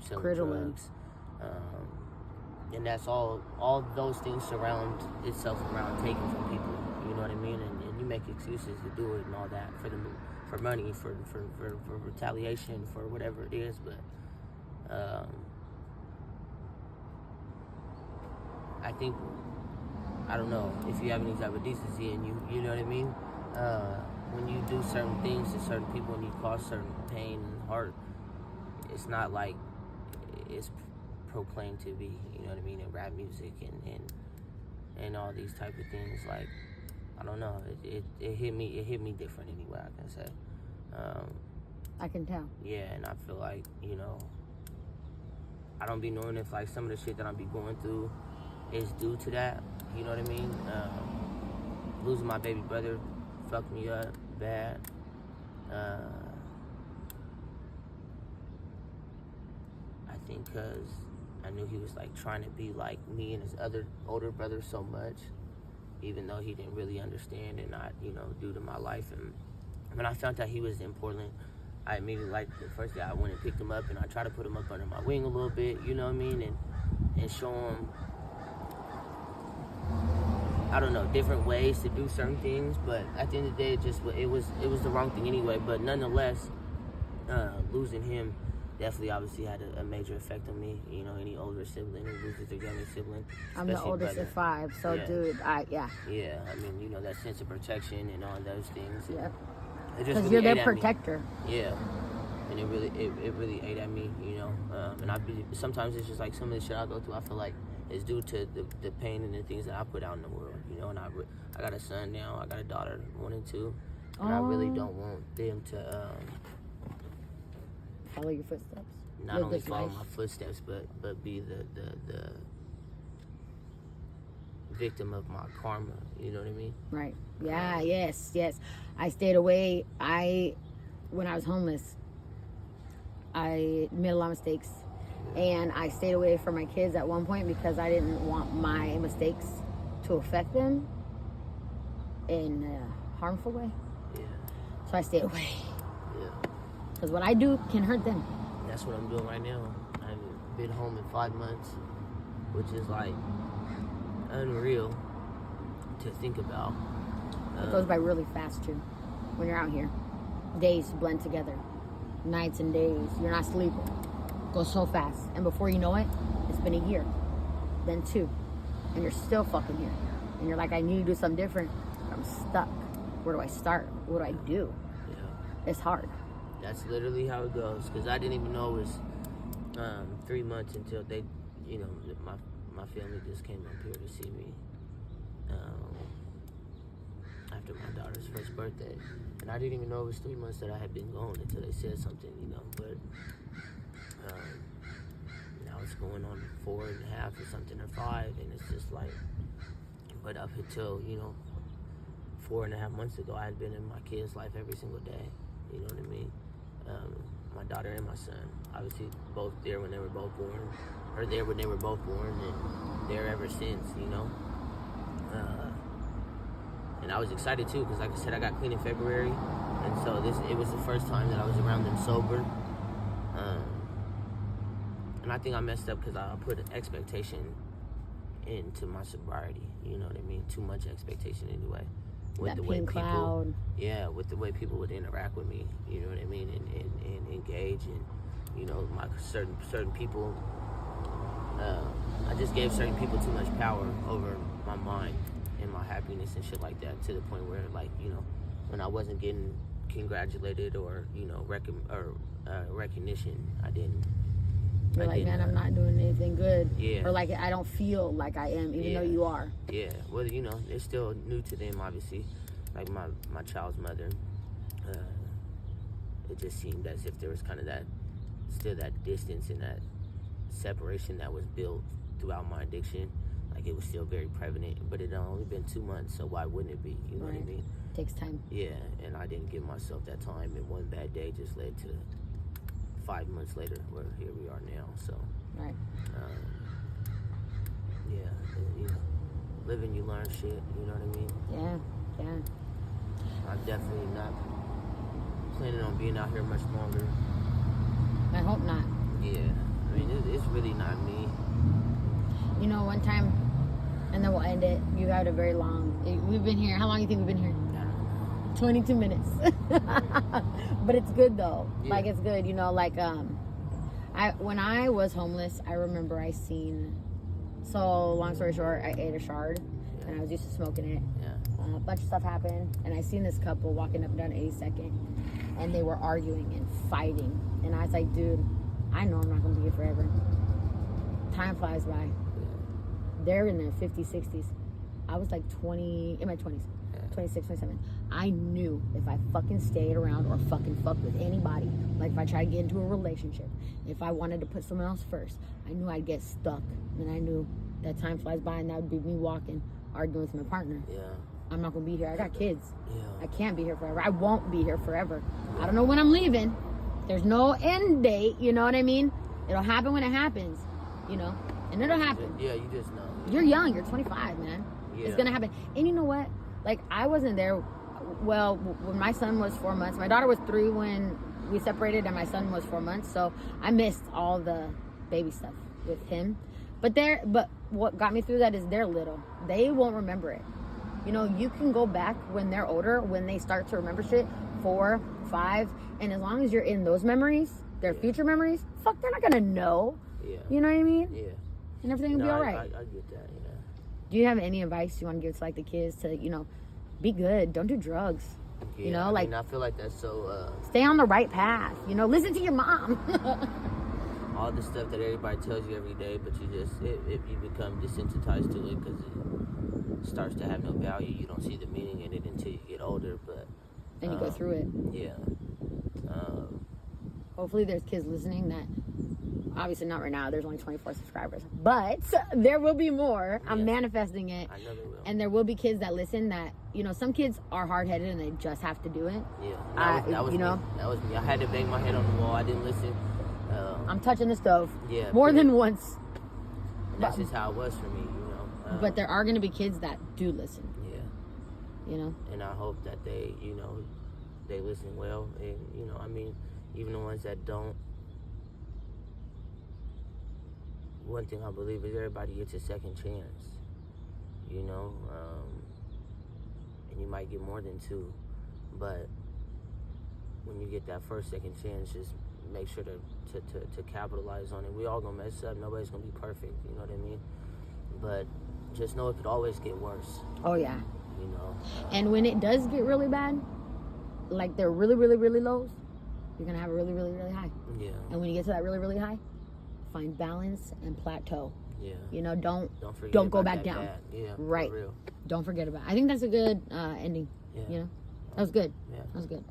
selling drugs. And that's all those things surround itself around taking from people, you know what I mean? And you make excuses to do it and all that for money, for retaliation, for whatever it is, but I think, I don't know, if you have any type of decency and you know what I mean? When you do certain things to certain people and you cause certain pain and hurt, it's not like it's proclaimed to be, you know what I mean, in rap music and all these type of things. Like, I don't know, it hit me different anyway, I can say. I can tell. Yeah, and I feel like, you know, I don't be knowing if like some of the shit that I be going through is due to that, you know what I mean? Losing my baby brother fucked me up bad. I think because I knew he was like trying to be like me and his other older brother so much, even though he didn't really understand and not, you know, due to my life. And when I found out he was in Portland, I immediately, like, the first day I went and picked him up and I tried to put him up under my wing a little bit, you know what I mean? And show him, I don't know, different ways to do certain things. But at the end of the day, it was the wrong thing anyway. But nonetheless, losing him definitely obviously had a major effect on me. You know, any older sibling who loses their younger sibling. I'm the oldest of 5, so yeah. Dude, Yeah, I mean, you know, that sense of protection and all those things. Yeah. Because really you're their protector. Yeah. And it really ate at me, you know. And sometimes it's just like some of the shit I go through, I feel like it's due to the pain and the things that I put out in the world, you know. And I got a son now, I got a daughter, 1 and 2, and I really don't want them to follow your footsteps. Not only follow my footsteps, but be the victim of my karma, you know what I mean? Right. Yeah, yes. I stayed away. When I was homeless, I made a lot of mistakes. And I stayed away from my kids at one point because I didn't want my mistakes to affect them in a harmful way. Yeah. So I stayed away. Yeah. Because what I do can hurt them. That's what I'm doing right now. I've been home in 5 months, which is like unreal to think about. It goes by really fast too when you're out here. Days blend together, nights and days. You're not sleeping. It goes so fast, and before you know it, it's been a year, then 2, and you're still fucking here. And you're like, I need to do something different. I'm stuck. Where do I start? What do I do? Yeah. It's hard. That's literally how it goes. Because I didn't even know it was 3 months until they, you know, my family just came up here to see me after my daughter's first birthday. And I didn't even know it was 3 months that I had been gone until they said something, you know. But now it's going on 4.5 or something, or 5, and it's just like, but up until, you know, 4.5 months ago, I had been in my kid's life every single day, you know what I mean? My daughter and my son, obviously both there when they were both born, or there when they were both born, and there ever since, you know. And I was excited too, because like I said, I got clean in February, and so it was the first time that I was around them sober. And I think I messed up because I put an expectation into my sobriety, you know what I mean? Too much expectation anyway. With that the way pink people, cloud. Yeah, with the way people would interact with me, you know what I mean, and engage, and you know, my certain people. I just gave certain people too much power over my mind and my happiness and shit like that, to the point where, like, you know, when I wasn't getting congratulated or, you know, recognition, I didn't. You're like, man, I'm not doing anything good. Yeah. Or like, I don't feel like I am, even though you are. Yeah. Well, you know, it's still new to them, obviously. Like my child's mother. It just seemed as if there was kind of that distance and that separation that was built throughout my addiction. Like, it was still very prevalent, but it had only been 2 months, so why wouldn't it be? You know what I mean? Takes time. Yeah, and I didn't give myself that time, and one bad day just led to 5 months later, where here we are now. So, right. Yeah, you know, live and you learn shit. You know what I mean? Yeah. I'm definitely not planning on being out here much longer. I hope not. Yeah, it's really not me. You know, one time, and then we'll end it. You had a very long. We've been here. How long do you think we've been here? 22 minutes. But it's good though. Yeah. Like it's good. You know, like when I was homeless, I remember I seen. So long story short, I ate a shard, and I was used to smoking it. Yeah. A bunch of stuff happened, and I seen this couple walking up and down 82nd, and they were arguing and fighting, and I was like, dude, I know I'm not gonna be here forever. Time flies by. They're in their 50s, 60s. I was like 20, in my 20s, 26, 27. I knew if I fucking stayed around or fucking fucked with anybody, like if I tried to get into a relationship, if I wanted to put someone else first, I knew I'd get stuck. And I knew that time flies by, and that would be me walking, arguing with my partner. Yeah. I'm not gonna be here. I got kids. Yeah. I can't be here forever. I won't be here forever. I don't know when I'm leaving. There's no end date, you know what I mean? It'll happen when it happens, you know? And it'll happen. Yeah, you just know. You're young. You're 25, man. Yeah. It's gonna happen. And you know what? Like, I wasn't there. Well, when my son was 4 months, my daughter was 3 when we separated, and my son was 4 months. So I missed all the baby stuff with him. But what got me through that is they're little. They won't remember it. You know, you can go back when they're older, when they start to remember shit, 4, 5, and as long as you're in those memories, their future memories, fuck, they're not gonna know. Yeah. You know what I mean? Yeah. And everything will be all right. I get that, yeah. Do you have any advice you want to give to like the kids to, you know, be good, don't do drugs, Yeah, you know, I like mean, I feel like that's so, stay on the right path, you know, listen to your mom. all the stuff that everybody tells you every day, but you just, if you become desensitized to it because it starts to have no value, you don't see the meaning in it until you get older, but... And you go through it. Yeah. Hopefully there's kids listening that, obviously not right now, there's only 24 subscribers, but there will be more. I'm manifesting it. I know they will. And there will be kids that listen that, you know, some kids are hard-headed and they just have to do it. Yeah. That was you me. know? That was me. I had to bang my head on the wall. I didn't listen. I'm touching the stove. Yeah. More than once. That's just how it was for me, you know. But there are going to be kids that do listen. Yeah. You know? And I hope that they, you know, they listen well. And, you know, I mean, even the ones that don't, one thing I believe is everybody gets a second chance, you know, and you might get more than 2, but when you get that first, second chance, just make sure to capitalize on it. We all gonna mess up. Nobody's gonna be perfect, you know what I mean? But just know it could always get worse. Oh, yeah. You know? And when it does get really bad, like they're really, really, really lows, you're gonna have a really, really, really high. Yeah. And when you get to that really, really high, find balance and plateau. Yeah. You know, don't forget go about back that down. bad. Yeah. Right. For real. Don't forget about it. I think that's a good ending. Yeah. You know, that was good. Yeah. That was good.